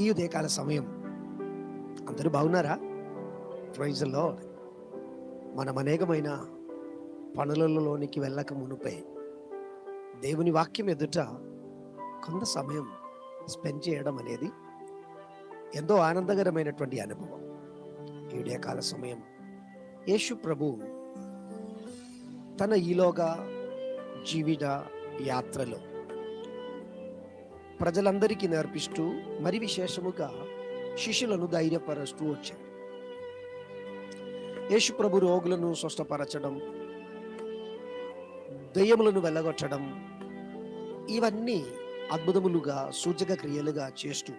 ఈ ఉదయకాల సమయం అందరూ బాగున్నారా? Praise the Lord. మనం అనేకమైన పనులలోనికి వెళ్ళక మునుపే దేవుని వాక్యం ఎదుట కొంత సమయం స్పెండ్ చేయడం అనేది ఎంతో ఆనందకరమైనటువంటి అనుభవం. ఈ ఉదయకాల సమయం యేసు ప్రభు తన ఈలోగా జీవిత యాత్రలో ప్రజలందరికీ నేర్పిస్తూ మరి విశేషముగా శిష్యులను ధైర్యపరుస్తూ వచ్చాడు. యేసు ప్రభు రోగులను స్వస్థపరచడం, దెయ్యములను వెళ్ళగొట్టడం, ఇవన్నీ అద్భుతములుగా సూచక క్రియలుగా చేస్తూ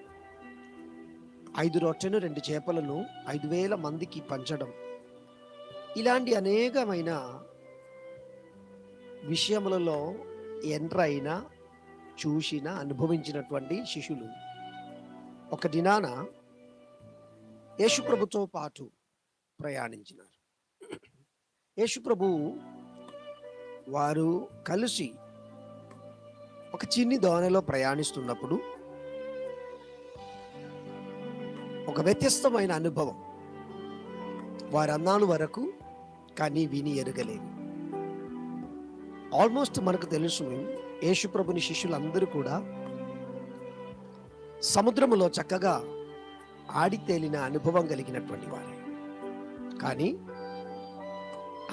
5 రొట్టెలు 2 చేపలను 5,000 మందికి పంచడం, ఇలాంటి అనేకమైన విషయములలో ఎంటర్ అయిన, చూసిన, అనుభవించినటువంటి శిష్యులు ఒక దినాన యేసు ప్రభుతో పాటు ప్రయాణించినారు. యేసు ప్రభు వారు కలిసి ఒక చిన్ని దోణిలో ప్రయాణిస్తున్నప్పుడు ఒక వ్యత్యస్తమైన అనుభవం వారన్నాళ్ళ వరకు కానీ విని ఎరగలేదు. ఆల్మోస్ట్ మనకు తెలుసు, యేసు ప్రభుని శిష్యులందరూ కూడా సముద్రములో చక్కగా ఆడి తేలిన అనుభవం కలిగినటువంటి వారే. కానీ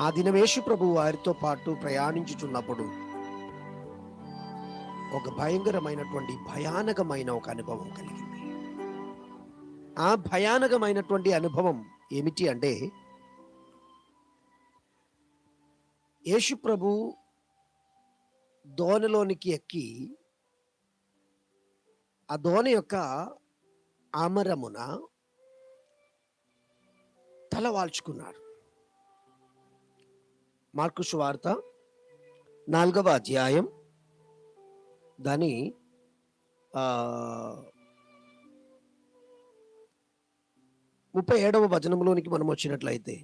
ఆ దినం యేసు ప్రభు వారితో పాటు ప్రయాణించుచున్నప్పుడు ఒక భయానకమైన ఒక అనుభవం కలిగింది. ఆ భయానకమైనటువంటి అనుభవం ఏమిటి అంటే, యేసు ప్రభు దోణిలోనికి ఎక్కి ఆ దోణి యొక్క ఆమరమున తల వాల్చుకున్నాడు. మార్కు సువార్త 4వ అధ్యాయం దాని 37వ వచనంలోనికి మనం వచ్చినట్లయితే,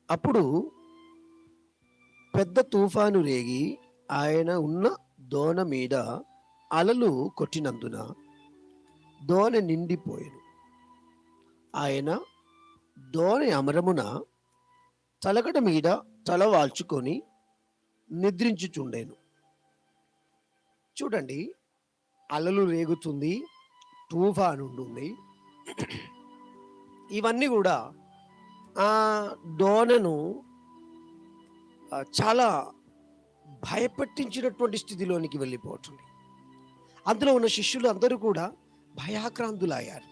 అప్పుడు పెద్ద తుఫాను రేగి ఆయన ఉన్న దోణ మీద అలలు కొట్టినందున దోణి నిండిపోయెను. ఆయన దోణి అమరమున తలగడ మీద తల వాల్చుకొని నిద్రించుచుండెను. చూడండి, అలలు రేగుతుంది, తుఫాను ఉంటుంది. ఇవన్నీ కూడా ఆ దోణను చాలా భయపెట్టించినటువంటి స్థితిలోనికి వెళ్ళిపోతుంది. అందులో ఉన్న శిష్యులు అందరూ కూడా భయాక్రాంతులయ్యారు.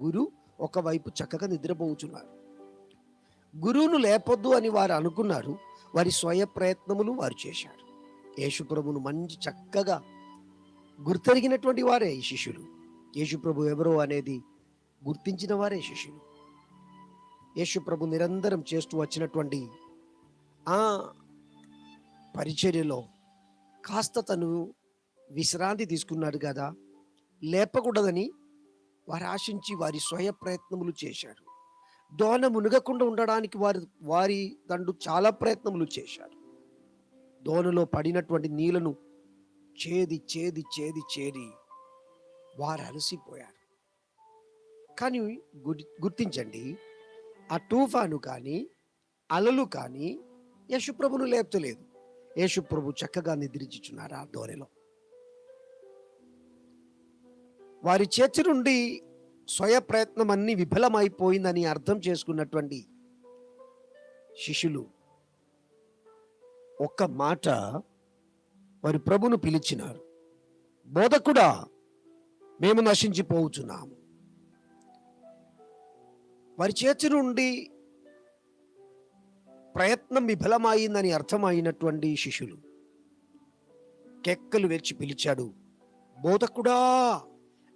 గురు ఒకవైపు చక్కగా నిద్రపోతున్నారు. గురువును లేపొద్దు అని వారు అనుకున్నారు. వారి స్వయ ప్రయత్నములు వారు చేశారు. యేసు ప్రభును మంచి చక్కగా గుర్తెరిగినటువంటి వారే ఈ శిష్యులు. యేసు ప్రభు ఎవరో అనేది గుర్తించిన వారే శిష్యులు. యేసు ప్రభు నిరంతరం చేస్తూ వచ్చినటువంటి ఆ పరిచర్యలో కాస్త తను విశ్రాంతి తీసుకున్నాడు కదా, లేపకూడదని వారు ఆశించి వారి స్వయ ప్రయత్నములు చేశారు. దోణ మునగకుండా ఉండడానికి వారి దండు చాలా ప్రయత్నములు చేశారు. దోణలో పడినటువంటి నీళ్లను చేది చేది చేది చేది వారు అలసిపోయారు. కానీ గుర్తించండి, ఆ తుఫాను కానీ అలలు కానీ యేసు ప్రభును లేపుతలేదు. యేసు ప్రభు చక్కగా నిద్రించుచున్నారు ఆ దోణిలో. వారి చేతి నుండి స్వయ ప్రయత్నం అన్ని విఫలమైపోయిందని అర్థం చేసుకున్నటువంటి శిష్యులు ఒక్క మాట వారి ప్రభును పిలిచినారు. బోధకుడా, మేము నశించిపోతున్నాము. వారి చేతి నుండి ప్రయత్నం విఫలమైందని అర్థమైనటువంటి శిష్యులు కేకలు వేర్చి పిలిచాడు. బోధకుడా,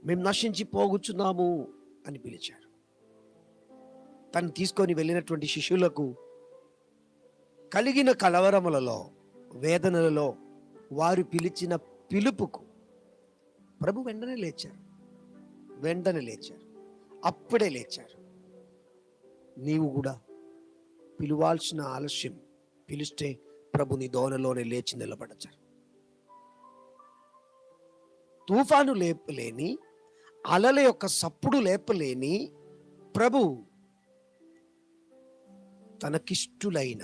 మేము నశించిపోగుచున్నాము అని పిలిచారు. తను తీసుకొని వెళ్ళినటువంటి శిష్యులకు కలిగిన కలవరములలో, వేదనలలో వారు పిలిచిన పిలుపుకు ప్రభు వెంటనే లేచారు. అప్పుడే లేచారు. నీవు కూడా పిలువాల్సిన ఆలస్యం, పిలిస్తే ప్రభుని దోణలోనే లేచి నిలబడతారు. తుఫాను లేపలేని, అలల యొక్క సప్పుడు లేపలేని ప్రభు తనకిష్టులైన,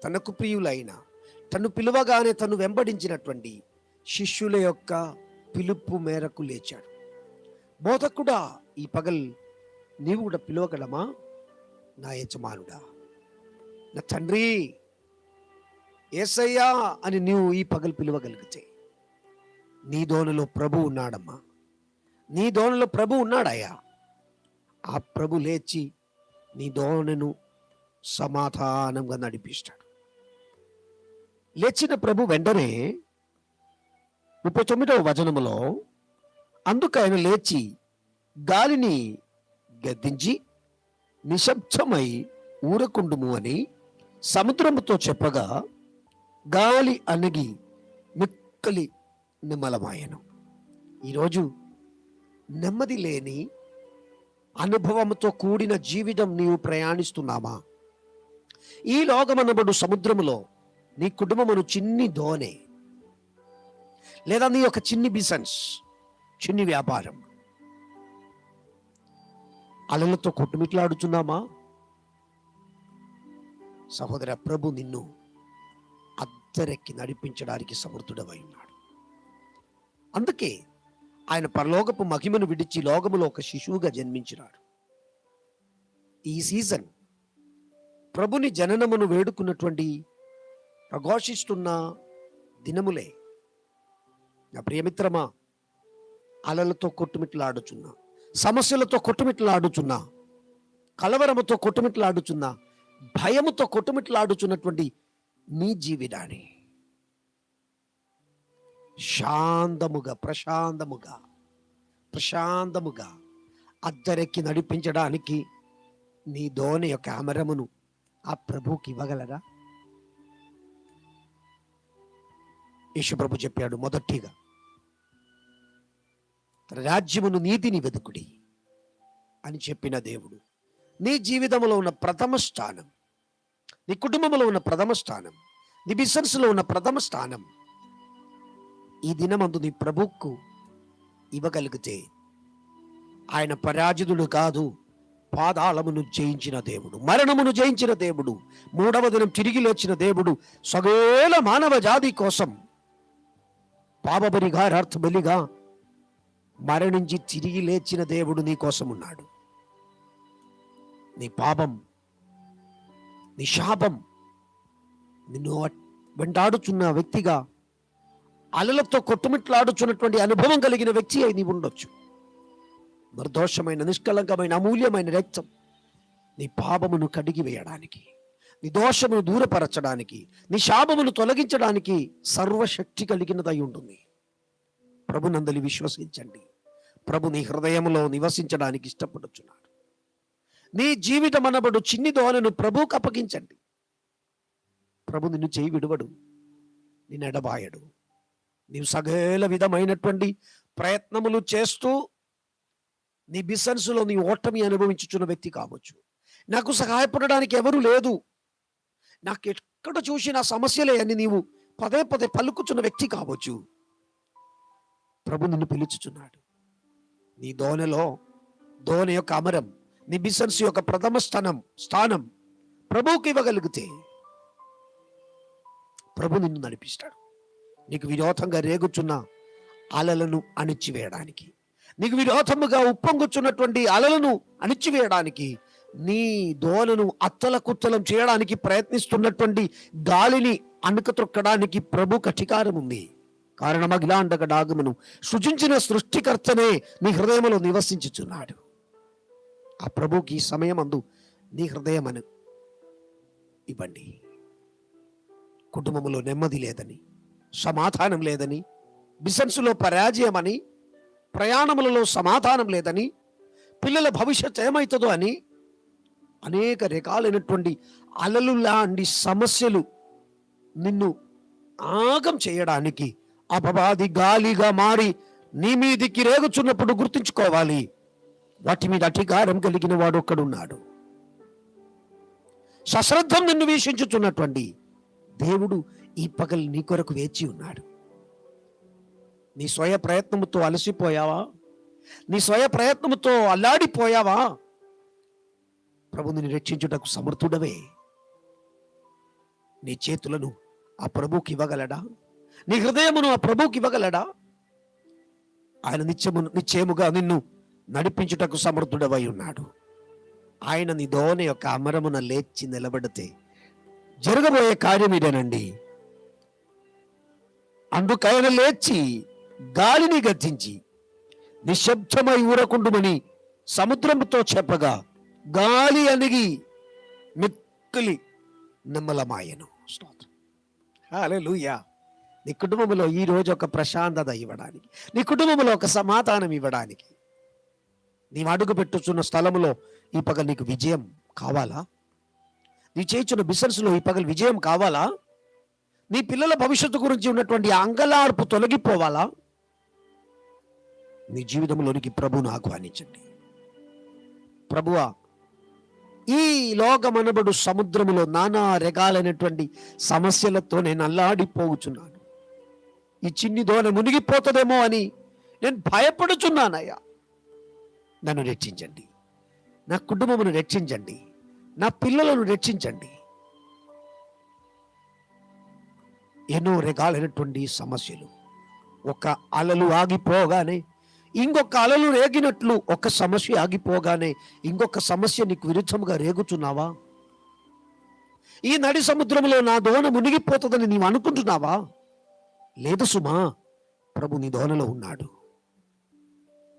తనకు ప్రియులైన, తను పిలువగానే తను వెంబడించినటువంటి శిష్యుల యొక్క పిలుపు మేరకు లేచాడు. బోధకుడా, ఈ పగల్ నీవు కూడా పిలవగలమా? నా యజమానుడా, నా తండ్రి, యేసయ్యా అని నీవు ఈ పగలు పిలవగలిగితే నీ దోనలో ప్రభు ఉన్నాడమ్మా, నీ దోనలో ప్రభు ఉన్నాడయ్యా. ఆ ప్రభు లేచి నీ దోనను సమాధానంగా నడిపిస్తాడు. లేచిన ప్రభు వెంటనే 39వ వచనములో, అందుకు ఆయన లేచి గాలిని గద్దించి నిశ్శబ్దమై ఊరకుండుము అని సముద్రముతో చెప్పగా గాలి అణగి మిక్కలి నిమ్మలమాయను. ఈరోజు నెమ్మది లేని అనుభవంతో కూడిన జీవితం నీవు ప్రయాణిస్తున్నామా? ఈ లోకమనబడు సముద్రములో నీ కుటుంబమును చిన్ని దోనె, లేదా నీ యొక్క చిన్ని బిజినెస్, చిన్ని వ్యాపారం అలలతో కొట్టుమిట్లాడుచున్నామా? సహోదర, ప్రభు నిన్ను అద్దరెక్కి నడిపించడానికి సమర్థుడవై ఉన్నాడు. అందుకే ఆయన పరలోకపు మహిమను విడిచి లోకములో ఒక శిశువుగా జన్మించినాడు. ఈ సీజన్ ప్రభుని జననమును వేడుకున్నటువంటి, ప్రఘోషిస్తున్న దినములే. నా ప్రియమిత్రమా, అలలతో కొట్టుమిట్లాడుచున్నా, సమస్యలతో కొట్టుమిట్లాడుచున్నా, కలవరముతో కొట్టుమిట్లాడుచున్నా, భయముతో కొట్టుమిట్లాడుచున్నటువంటి నీ జీవితాన్ని శాంతముగా, ప్రశాంతముగా అద్దరెక్కి నడిపించడానికి నీ దోణి యొక్క అమరమును ఆ ప్రభుకి ఇవ్వగలరా? యేసుప్రభు చెప్పాడు, మొదటిగా తన రాజ్యమును, నీతిని వెతుకుడి అని చెప్పిన దేవుడు నీ జీవితంలో ఉన్న ప్రథమ స్థానం, నీ కుటుంబంలో ఉన్న ప్రథమ స్థానం, నీ బిజినెస్లో ఉన్న ప్రథమ స్థానం ఈ దినమందు నీ ప్రభువుకు ఇవ్వగలిగితే ఆయన పరాజితుడు కాదు, పాదాళమును జయించిన దేవుడు, మరణమును జయించిన దేవుడు, 3వ దినం తిరిగి లేచిన దేవుడు, సగేల మానవ జాతి కోసం పాపపరిహారార్థ బలిగా మరణించి తిరిగి లేచిన దేవుడు నీ కోసం ఉన్నాడు. నీ పాపం, నీ శాపం నిన్ను వెంటాడుచున్న వ్యక్తిగా, అలలతో కొట్టుమిట్లాడుచున్నటువంటి అనుభవం కలిగిన వ్యక్తి అయి నీవు ఉండొచ్చు. నిర్దోషమైన, నిష్కలంకమైన, అమూల్యమైన రక్తం నీ పాపమును కడిగి వేయడానికి, నీ దోషమును దూరపరచడానికి, నీ శాపమును తొలగించడానికి సర్వశక్తి కలిగినదై ఉంటుంది. ప్రభునందలి విశ్వసించండి. ప్రభు నీ హృదయంలో నివసించడానికి ఇష్టపడుచున్నాడు. నీ జీవితం అనబడు చిన్ని దోనను ప్రభువుకు అప్పగించండి. ప్రభు నిన్ను చేయి విడువడు, నిన్ను ఎడబాయడు. నీవు సగల విధమైనటువంటి ప్రయత్నములు చేస్తూ నీ బిజినెస్లో నీ ఓటమి అనుభవించుచున్న వ్యక్తి కావచ్చు. నాకు సహాయపడడానికి ఎవరు లేదు, నాకు ఎక్కడ చూసిన సమస్యలే అని నీవు పదే పదే పలుకుచున్న వ్యక్తి కావచ్చు. ప్రభు నిన్ను పిలుచుచున్నాడు. నీ దోనె యొక్క అమరం, నీ బిజినెస్ యొక్క ప్రథమ స్థానం ప్రభువుకి ఇవ్వగలిగితే ప్రభు నిన్ను నడిపిస్తాడు. నీకు విరోధంగా రేగుచున్న అలలను అణిచివేయడానికి, నీకు విరోధముగా ఉప్పొంగుచున్నటువంటి అలలను అణిచివేయడానికి, నీ దోనను అత్తలకుత్తలం చేయడానికి ప్రయత్నిస్తున్నటువంటి గాలిని అణుకతొక్కడానికి ప్రభుకు అధికారం ఉంది. కారణం అఖిలాండ డాగమును సృజించిన సృష్టికర్తనే నీ హృదయంలో నివసించుచున్నాడు. ఆ ప్రభుకి ఈ సమయమందు నీ హృదయమను ఇవ్వండి. కుటుంబంలో నెమ్మది లేదని, సమాధానం లేదని, బిజినెస్లో పరాజయమని, ప్రయాణములలో సమాధానం లేదని, పిల్లల భవిష్యత్ ఏమవుతుందో అని అనేక రకాలైనటువంటి అలలు లాంటి సమస్యలు నిన్ను ఆగం చేయడానికి అపవాది గాలిగా మారి నీ మీదికి రేగుచున్నప్పుడు గుర్తుంచుకోవాలి, వాటి మీద అధికారం కలిగిన వాడు ఒక్కడున్నాడు. సశ్రద్ధం నిన్ను వీక్షించుచున్నటువంటి దేవుడు ఈ పగలు నీ కొరకు వేచి ఉన్నాడు. నీ స్వయ ప్రయత్నముతో అలసిపోయావా? నీ స్వయ ప్రయత్నముతో అల్లాడిపోయావా? ప్రభు నిన్ను రక్షించుటకు సమర్థుడవే. నీ చేతులను ఆ ప్రభుకి ఇవ్వగలడా? నీ హృదయమును ఆ ప్రభుకి ఇవ్వగలడా? ఆయన నిశ్చయముగా నిన్ను నడిపించుటకు సమర్థుడవై ఉన్నాడు. ఆయన నీ దోణి యొక్క అమరమున లేచి నిలబడితే జరగబోయే కార్యం ఇదేనండి. అందుకైన లేచి గాలిని గద్దించి నిశ్శబ్దమై ఊరకుండుమని సముద్రముతో చెప్పగా గాలి అణిగి మిక్కిలి నిమ్మలమాయెను. స్తోత్రం. హల్లెలూయా. నీ కుటుంబంలో ఈ రోజు ఒక ప్రశాంతత ఇవ్వడానికి, నీ కుటుంబంలో ఒక సమాధానం ఇవ్వడానికి, నీవు అడుగు పెట్టుచున్న స్థలంలో ఈ పగలు నీకు విజయం కావాలా? నీ చేస్తున్న బిజినెస్లో ఈ పగలు విజయం కావాలా? నీ పిల్లల భవిష్యత్తు గురించి ఉన్నటువంటి అంగలార్పు తొలగిపోవాలా? నీ జీవితంలోనికి ప్రభువును ఆహ్వానించండి. ప్రభువా, ఈ లోకమనబడు సముద్రములో నానా రకాలైనటువంటి సమస్యలతో నేను అల్లాడిపోతున్నాను. ఈ చిన్ని దోణ మునిగిపోతుందేమో అని నేను భయపడుచున్నానయ్యా. నన్ను రక్షించండి, నా కుటుంబమును రక్షించండి, నా పిల్లలను రక్షించండి. ఎన్నో రకాలైనటువంటి సమస్యలు, ఒక అలలు ఆగిపోగానే ఇంకొక అలలు రేగినట్లు ఒక సమస్య ఆగిపోగానే ఇంకొక సమస్య నీకు విరుద్ధముగా రేగుతున్నావా? ఈ నడి సముద్రంలో నా దోణ మునిగిపోతుందని నీవు అనుకుంటున్నావా? లేదు సుమా, ప్రభు నీ దోణలో ఉన్నాడు.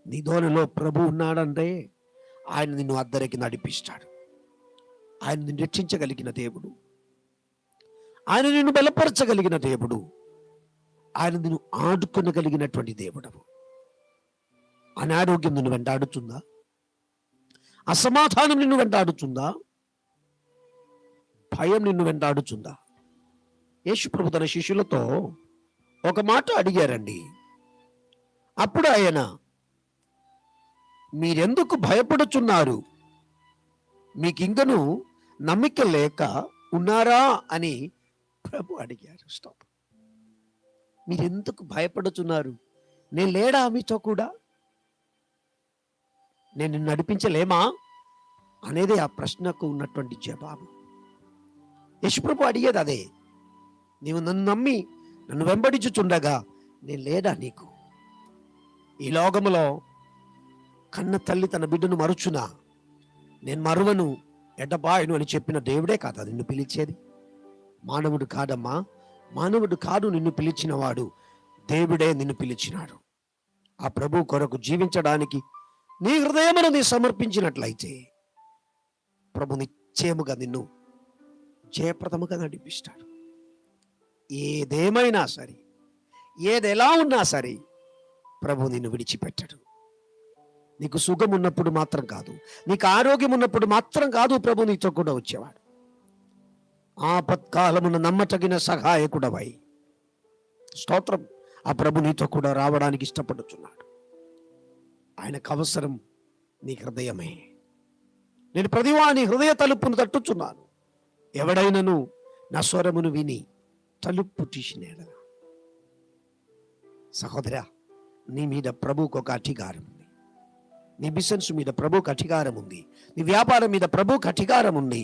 నీ దోణలో ప్రభు ఉన్నాడంటే ఆయన నిన్ను అద్దరికి నడిపిస్తాడు. ఆయన నిన్ను రక్షించగలిగిన దేవుడు, ఆయన నిన్ను బలపరచగలిగిన దేవుడు, ఆయన నిన్ను ఆడుకొనగలిగినటువంటి దేవుడు. అనారోగ్యం నిన్ను వెంటాడుతుందా? అసమాధానం నిన్ను వెంటాడుతుందా? భయం నిన్ను వెంటాడుతుందా? యేసు ప్రభు తన శిష్యులతో ఒక మాట అడిగారండి. అప్పుడు ఆయన, మీరెందుకు భయపడుచున్నారు? మీకింకను నమ్మిక లేక ఉన్నారా అని ప్రభు అడిగారు. స్టాప్. మీరెందుకు భయపడుచున్నారు? నేను లేడా మీతో కూడా? నేను నిన్ను నడిపించలేమా అనేది ఆ ప్రశ్నకు ఉన్నటువంటి జవాబు. యశుప్రభు అడిగేది అదే. నీవు నన్ను నమ్మి నన్ను వెంబడించుచుండగా నేను లేడా నీకు? ఈ లోకములో కన్న తల్లి తన బిడ్డను మరుచునా, నేను మరువను ఎడబాయను అని చెప్పిన దేవుడే కాదా నిన్ను పిలిచేది? మానవుడు కాదమ్మా, మానవుడు కాదు నిన్ను పిలిచిన వాడు, దేవుడే నిన్ను పిలిచినాడు. ఆ ప్రభు కొరకు జీవించడానికి నీ హృదయమును నీ సమర్పించినట్లయితే ప్రభు నిశ్చయముగా నిన్ను జయప్రదముగా నడిపిస్తాడు. ఏదేమైనా సరే, ఏది ఎలా ఉన్నా సరే ప్రభు నిన్ను విడిచిపెట్టడు. నీకు సుఖం ఉన్నప్పుడు మాత్రం కాదు, నీకు ఆరోగ్యం ఉన్నప్పుడు మాత్రం కాదు ప్రభు నీతో కూడా వచ్చేవాడు. ఆపత్కాలమున నమ్మతగిన సహాయకుడవై, స్తోత్రం, ఆ ప్రభు నీతో కూడా రావడానికి ఇష్టపడుతున్నాడు. ఆయనకు అవసరం నీ హృదయమే. నేను ప్రతివాని హృదయ తలుపును తట్టుచున్నాను. ఎవడైనను నా స్వరమును విని తలుపు తీసినేడ. సహోదరా, నీ మీద ప్రభువుకు ఒక అధికారం ఉంది. నీ బిజినెస్ మీద ప్రభువుకు అధికారం ఉంది. నీ వ్యాపారం మీద ప్రభువుకు అధికారం ఉంది.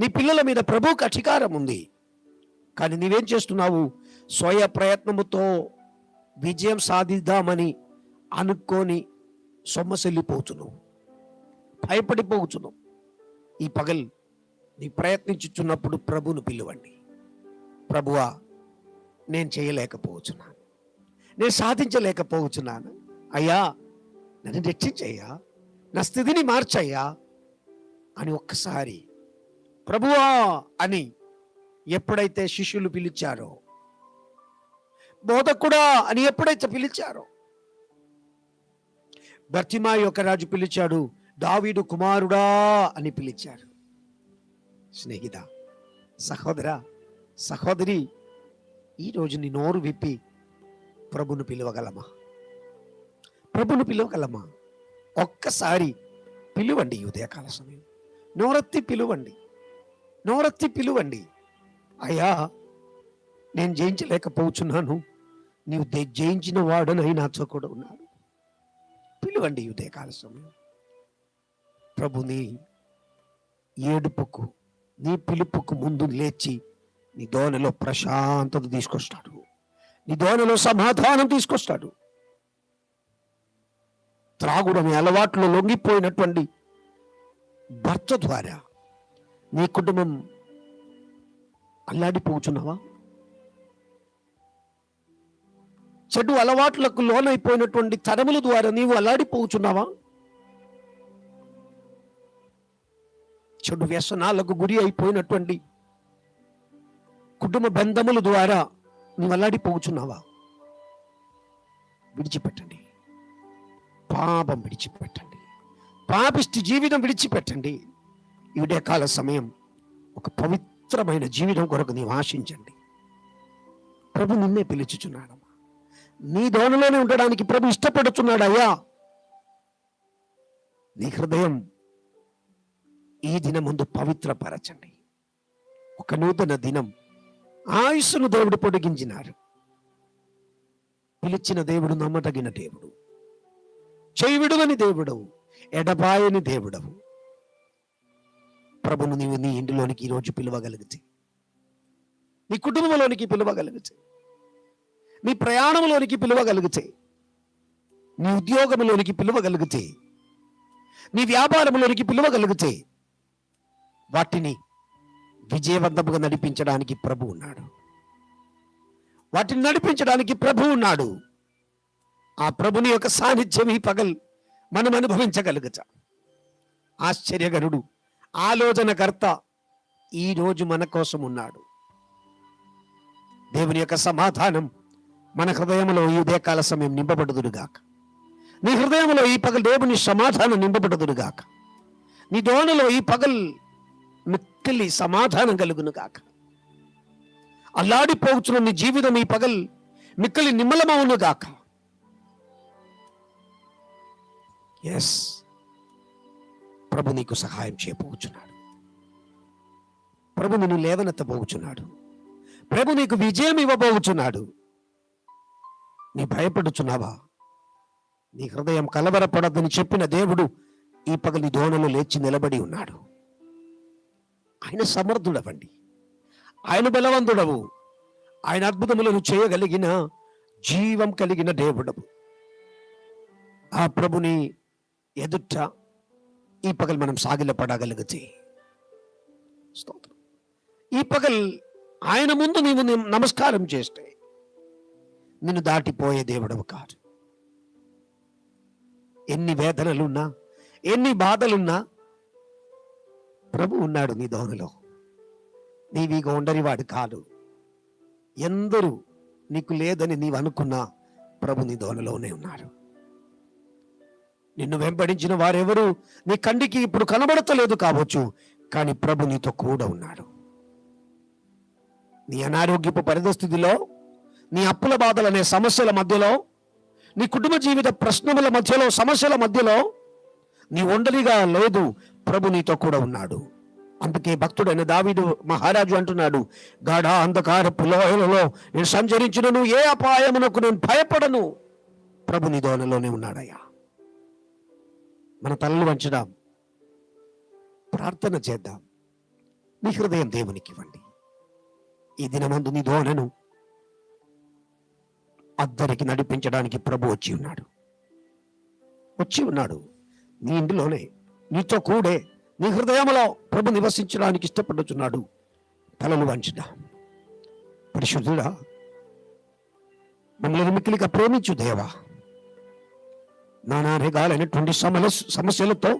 నీ పిల్లల మీద ప్రభువుకు అధికారం ఉంది. కానీ నీవేం చేస్తున్నావు? స్వయ ప్రయత్నముతో విజయం సాధిద్దామని అనుకొని సొమ్మసెల్లిపోతున్నావు, భయపడిపోతున్నావు. ఈ పగల్ నీ ప్రయత్నించుచున్నప్పుడు ప్రభువును పిలువండి. ప్రభువా, నేను చేయలేకపోతున్నాను, నేను సాధించలేకపోతున్నాను, అయ్యా నన్ను రక్షించయ్యా, నా స్థితిని మార్చయ్యా అని ఒక్కసారి ప్రభువా అని ఎప్పుడైతే శిష్యులు పిలిచారో, బోధకుడా అని ఎప్పుడైతే పిలిచారో, బర్తిమాయి యొక్క రాజు పిలిచాడు, దావీదు కుమారుడా అని పిలిచారు. స్నేహిత, సహోదర, సహోదరి, ఈరోజు నీ నోరు విప్పి ప్రభును పిలవగలమా? ప్రభును పిలవగలమా? ఒక్కసారి పిలువండి. ఈ ఉదయకాల సమయం నోరెత్తి పిలువండి, నోరెత్తి పిలువండి. అయ్యా, నేను జయించలేకపోతున్నాను, నీవు జయించిన వాడనై నాతో కూడా ఉన్నాడు. పిలువండి ఈ ఉదయకాల సమయం. ప్రభుని ఏడుపుకు, నీ పిలుపుకు ముందు లేచి నీ దోనలో ప్రశాంతత తీసుకొస్తాడు. నీ దోనలో సమాధానం తీసుకొస్తాడు. త్రాగుడని అలవాట్లో లొంగిపోయినటువంటి భర్త ద్వారా నీ కుటుంబం అల్లాడిపోతున్నావా? చెడు అలవాట్లకు లోనైపోయినటువంటి తరముల ద్వారా నీవు అల్లాడిపోతున్నావా? చెడు వ్యసనాలకు గురి అయిపోయినటువంటి కుటుంబ బంధముల ద్వారా నువ్వు అల్లాడిపోతున్నావా? విడిచిపెట్టండి. పాపం విడిచిపెట్టండి. పాపిష్టి జీవితం విడిచిపెట్టండి. ఈ ఉదయకాల సమయం ఒక పవిత్రమైన జీవితం కొరకు నీవు ఆశించండి. ప్రభు నిన్నే పిలుచుచున్నాడమ్మా. నీ దోనలోనే ఉండడానికి ప్రభు ఇష్టపడుతున్నాడయ్యా. నీ హృదయం ఈ దినం ముందు పవిత్రపరచండి. ఒక నూతన దినం ఆయుస్సును దేవుడు పొడిగించినారు. పిలిచిన దేవుడు నమ్మదగిన దేవుడు, చేయవిడువని దేవుడవు, ఎడబాయని దేవుడవు. ప్రభును నీవు నీ ఇంటిలోనికి ఈరోజు పిలవగలిగితే, నీ కుటుంబంలోనికి పిలవగలిగితే, నీ ప్రయాణంలోనికి పిలవగలిగితే, నీ ఉద్యోగంలోనికి పిలవగలిగితే, నీ వ్యాపారంలోనికి పిలవగలిగితే, వాటిని విజయవంతంగా నడిపించడానికి ప్రభు ఉన్నాడు. వాటిని నడిపించడానికి ప్రభు ఉన్నాడు. ఆ ప్రభుని యొక్క సాన్నిధ్యం ఈ పగల్ మనం అనుభవించగలుగుతాం. ఆశ్చర్యకరుడు, ఆలోచనకర్త ఈరోజు మన కోసం ఉన్నాడు. దేవుని యొక్క సమాధానం మన హృదయంలో ఈ ఉదయకాల సమయం నింపబడుదురుగాక. నీ హృదయంలో ఈ పగల్ దేవుని సమాధానం నింపబడుదురుగాక. నీ దోణలో ఈ పగల్ మిక్కిలి సమాధానం కలుగును గాక. అల్లాడిపోవచ్చున్న నీ జీవితం ఈ పగల్ మిక్కిలి నిమ్మలమవును గాక. ఎస్, ప్రభు నీకు సహాయం చేయబోచున్నాడు. ప్రభు నిన్ను లేవనెత్తబోచున్నాడు. ప్రభు నీకు విజయం ఇవ్వబోచున్నాడు. నీ భయపడుచున్నావా? నీ హృదయం కలవరపడద్దని చెప్పిన దేవుడు ఈ పగలి దోణలో లేచి నిలబడి ఉన్నాడు. ఆయన సమర్థుడవండి, ఆయన బలవంతుడవు, ఆయన అద్భుతములను చేయగలిగిన జీవం కలిగిన దేవుడవు. ఆ ప్రభుని ఎదుట ఈ పగల్ మనం సాగిలపడగలిగితే, స్తోత్రం, ఈ పగల్ ఆయన ముందు నీవు నమస్కారం చేస్తే నిన్ను దాటిపోయే దేవుడవు కాదు. ఎన్ని వేదనలున్నా, ఎన్ని బాధలున్నా ప్రభు ఉన్నాడు నీ దోనలో. నీవిగా ఉండనివాడు కాదు. ఎందరూ నీకు లేదని నీవు అనుకున్నా ప్రభు నీ దోనలోనే ఉన్నాడు. నిన్ను వెంబడించిన వారెవరు నీ కంటికి ఇప్పుడు కనబడతలేదు కావచ్చు, కానీ ప్రభు నీతో కూడా ఉన్నాడు. నీ అనారోగ్యపు పరిస్థితిలో, నీ అప్పుల బాధలనే సమస్యల మధ్యలో, నీ కుటుంబ జీవిత ప్రశ్నల మధ్యలో, సమస్యల మధ్యలో నీ ఒంటరిగా లేదు, ప్రభు నీతో కూడా ఉన్నాడు. అందుకే భక్తుడైన దావీదు మహారాజు అంటున్నాడు, గాఢ అంధకారపు లోయలలో నేను సంచరించినను ఏ అపాయమునకు నేను భయపడను, ప్రభు నీ దోనలోనే ఉన్నాడయ్యా. మన తలలు వంచుదాం, ప్రార్థన చేద్దాం. నీ హృదయం దేవునికి ఇవ్వండి. ఈ దినమందు నీ దోనను అద్దరికి నడిపించడానికి ప్రభు వచ్చి ఉన్నాడు. నీ ఇంటిలోనే నీతో కూడే నీ హృదయంలో ప్రభు నివసించడానికి ఇష్టపడుతున్నాడు. తలలు వంచుదా. పరిశుద్ధుడా, మమ్మల్ని మిక్కిలిగా ప్రేమించు దేవా. నానా రకాలైనటువంటి సమస్యలతో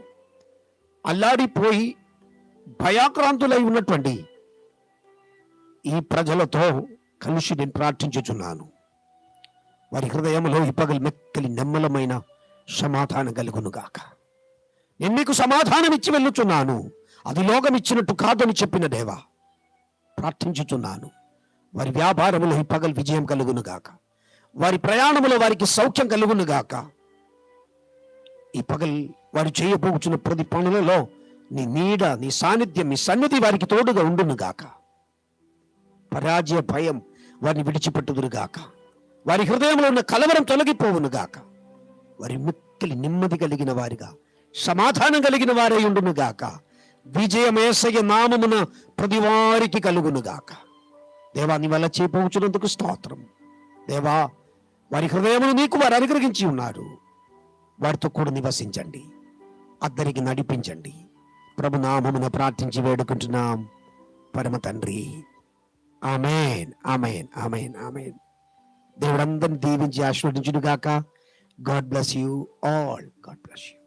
అల్లాడిపోయి భయాక్రాంతులై ఉన్నటువంటి ఈ ప్రజలతో కలిసి నేను ప్రార్థించుచున్నాను. వారి హృదయంలో ఈ పగలు మెక్కలి నెమ్మలమైన సమాధానం కలుగునుగాక. నేను మీకు సమాధానం ఇచ్చి వెళ్ళుచున్నాను, అది లోకం ఇచ్చినట్టు కాదని చెప్పిన దేవా, ప్రార్థించుచున్నాను. వారి వ్యాపారములో ఈ పగలు విజయం కలుగునుగాక. వారి ప్రయాణములో వారికి సౌఖ్యం కలుగునుగాక. ఈ పగలు వారు చేయబోచున్న ప్రతి పనులలో నీ నీడ, నీ సాన్నిధ్యం, నీ సన్నిధి వారికి తోడుగా ఉండునుగాక. పరాజయ భయం వారిని విడిచిపెట్టుదురుగాక. వారి హృదయంలో ఉన్న కలవరం తొలగిపోవును గాక. వారి మిక్కిలి నెమ్మది కలిగిన వారిగా, సమాధానం కలిగిన వారై ఉండును గాక. విజయం యేసయ్య నామమున ప్రతి వారికి కలుగును గాక. దేవా, నీ వల్ల చేపవుచున్నందుకు స్తోత్రం. దేవా, వారి హృదయమును నీకు వారు అనుగ్రహించి ఉన్నారు. వారితో కూడా నివసించండి, అద్దరికి నడిపించండి. ప్రభు నామమున ప్రార్థించి వేడుకుంటున్నాం పరమ తండ్రి. ఆమేన్, ఆమేన్, ఆమేన్, ఆమేన్. దేవుడు అందరిని దీవించి ఆశీర్వదించును గాక. God bless you all. God bless you.